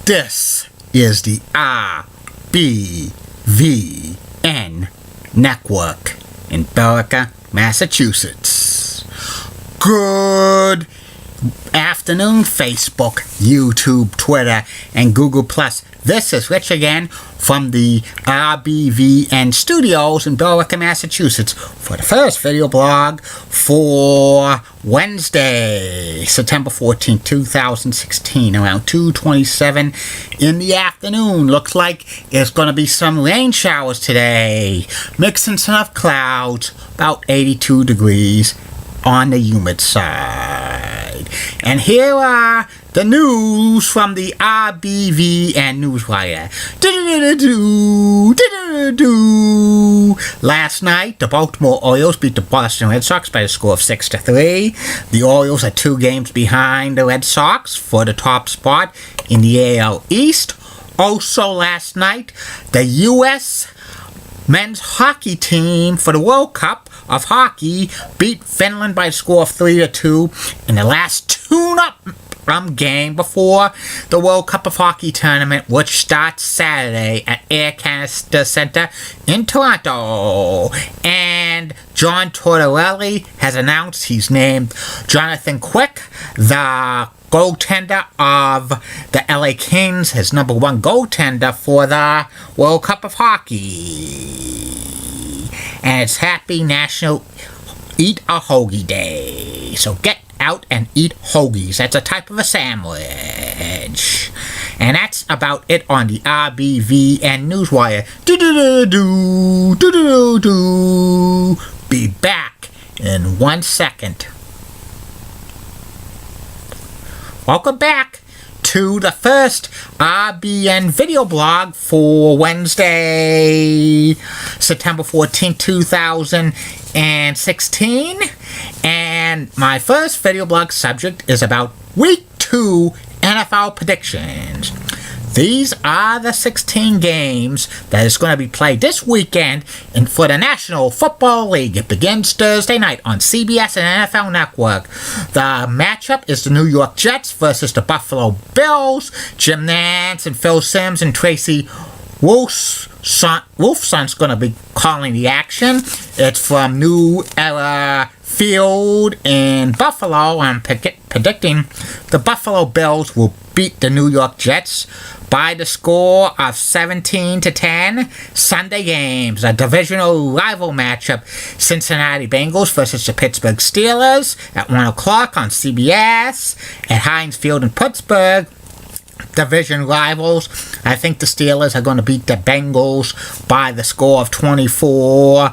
This is the RBVN Network in Billerica, Massachusetts. Good afternoon, Facebook, YouTube, Twitter, and Google+. This is Rich again from the RBVN Studios in Billerica, Massachusetts for the first video blog for Wednesday, September 14, 2016, around 2:27 in the afternoon. Looks like there's going to be some rain showers today, mixing some of clouds, about 82 degrees on the humid side. And here are the news from the RBVN Newswire. Last night, the Baltimore Orioles beat the Boston Red Sox by a score of 6-3. The Orioles are 2 games behind the Red Sox for the top spot in the AL East. Also last night, the U.S. men's hockey team for the World Cup of Hockey beat Finland by a score of 3-2 in the last tune-up game before the World Cup of Hockey tournament, which starts Saturday at Air Canada Centre in Toronto. And John Tortorella has announced he's named Jonathan Quick the goaltender of the LA Kings, his number 1 goaltender for the World Cup of Hockey. And it's Happy National Eat a Hoagie Day. So get out and eat hoagies. That's a type of a sandwich. And that's about it on the RBVN Newswire. Be back in 1 second. Welcome back to the first RBN video blog for Wednesday, September 14, 2016. And my first video blog subject is about Week 2 NFL predictions. These are the 16 games that is going to be played this weekend and for the National Football League. It begins Thursday night on CBS and NFL Network. The matchup is the New York Jets versus the Buffalo Bills. Jim Nantz and Phil Simms and Tracy Wolfson's going to be calling the action. It's from New Era Field in Buffalo. I'm predicting the Buffalo Bills will beat the New York Jets by the score of 17-10. Sunday games, a divisional rival matchup, Cincinnati Bengals versus the Pittsburgh Steelers at 1 o'clock on CBS at Heinz Field in Pittsburgh. Division rivals. I think the Steelers are going to beat the Bengals by the score of 24-12.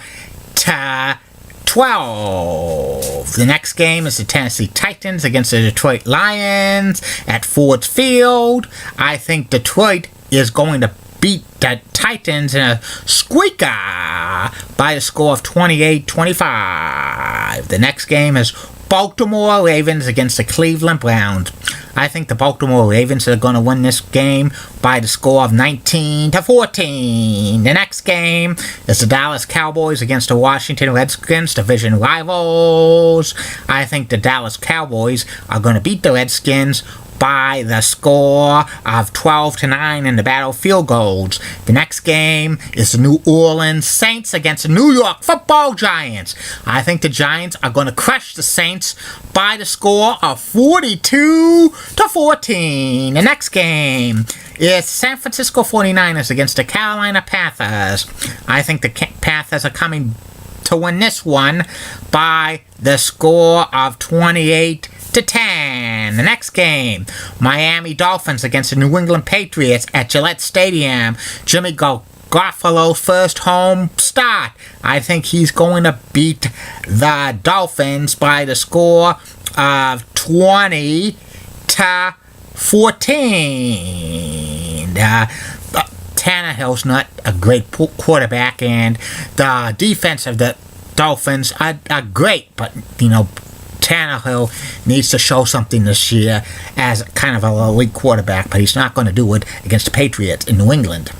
The next game is the Tennessee Titans against the Detroit Lions at Ford Field. I think Detroit is going to beat the Titans in a squeaker by the score of 28-25. The next game is Baltimore Ravens against the Cleveland Browns. I think the Baltimore Ravens are going to win this game by the score of 19-14. The next game is the Dallas Cowboys against the Washington Redskins, division rivals. I think the Dallas Cowboys are going to beat the Redskins by the score of 12-9 in the battle of field goals. The next game is the New Orleans Saints against the New York Football Giants. I think the Giants are going to crush the Saints by the score of 42-14. The next game is San Francisco 49ers against the Carolina Panthers. I think the Panthers are coming to win this one by the score of 28-10. The next game, Miami Dolphins against the New England Patriots at Gillette Stadium. Jimmy Garoppolo's first home start. I think he's going to beat the Dolphins by the score of 20-14. Tannehill's not a great quarterback, and the defense of the Dolphins are great, but, Tannehill needs to show something this year as kind of an elite quarterback, but he's not going to do it against the Patriots in New England.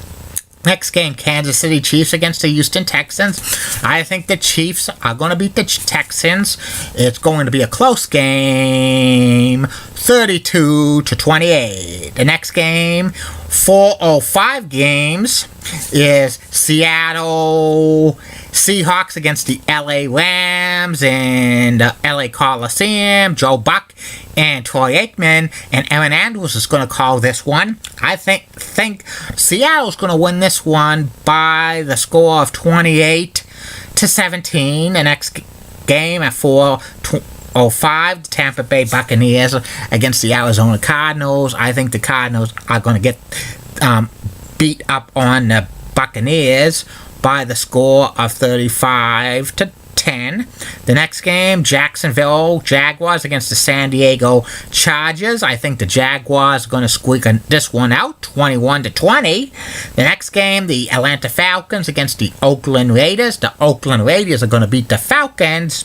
Next game, Kansas City Chiefs against the Houston Texans. I think the Chiefs are going to beat the Texans. It's going to be a close game, 32-28. The next game, 4:05 games, is Seattle Seahawks against the LA Rams in the LA Coliseum. Joe Buck and Troy Aikman and Aaron Andrews is going to call this one. I think Seattle's going to win this one by the score of 28-17. The next game at 4:05, the Tampa Bay Buccaneers against the Arizona Cardinals. I think the Cardinals are going to get beat up on the Buccaneers by the score of 35-10. The next game, Jacksonville Jaguars against the San Diego Chargers. I think the Jaguars are going to squeak this one out, 21-20. The next game, the Atlanta Falcons against the Oakland Raiders. The Oakland Raiders are going to beat the Falcons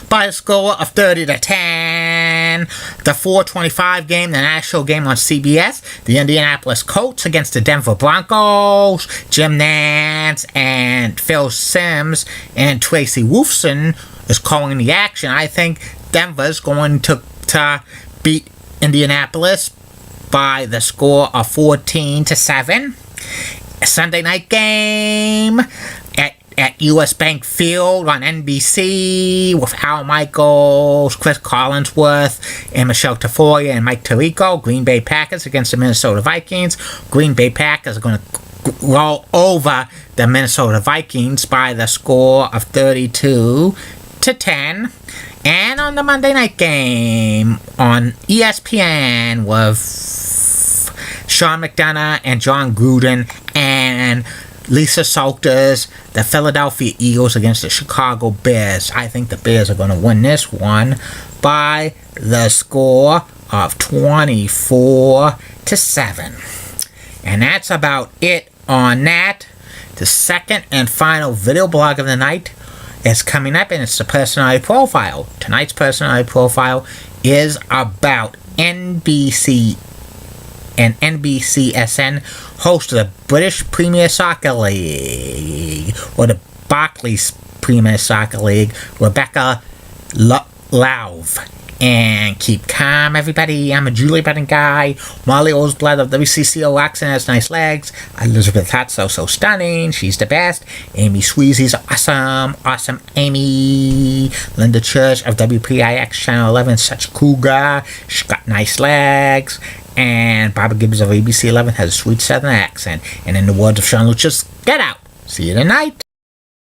by a score of 30-10. The 4:25 game, the national game on CBS, the Indianapolis Colts against the Denver Broncos. Jim Nantz and Phil Simms and Tracy Wolfson is calling the action. I think Denver's going to beat Indianapolis by the score of 14-7. A Sunday night game at US Bank Field on NBC with Al Michaels, Chris Collinsworth, and Michelle Tafoya and Mike Tirico. Green Bay Packers against the Minnesota Vikings. Green Bay Packers are going to roll over the Minnesota Vikings by the score of 32-10. And on the Monday night game on ESPN with Sean McDonough and John Gruden and Lisa Salters, the Philadelphia Eagles against the Chicago Bears. I think the Bears are going to win this one by the score of 24-7. And that's about it on that. The second and final video blog of the night is coming up, and it's the personality profile. Tonight's personality profile is about NBC and NBCSN host of the British Premier Soccer League, or the Barclays Premier Soccer League, Rebecca Lauv. And keep calm, everybody. I'm a Julie Button guy. Molly Osblood of WCCO Oxen has nice legs. Elizabeth Hatso so stunning. She's the best. Amy Sweezy's awesome. Awesome Amy. Linda Church of WPIX Channel 11, such a cool guy. She's got nice legs. And Barbara Gibbs of ABC 11 has a sweet southern accent. And in the words of Sean Lucius, get out. See you tonight.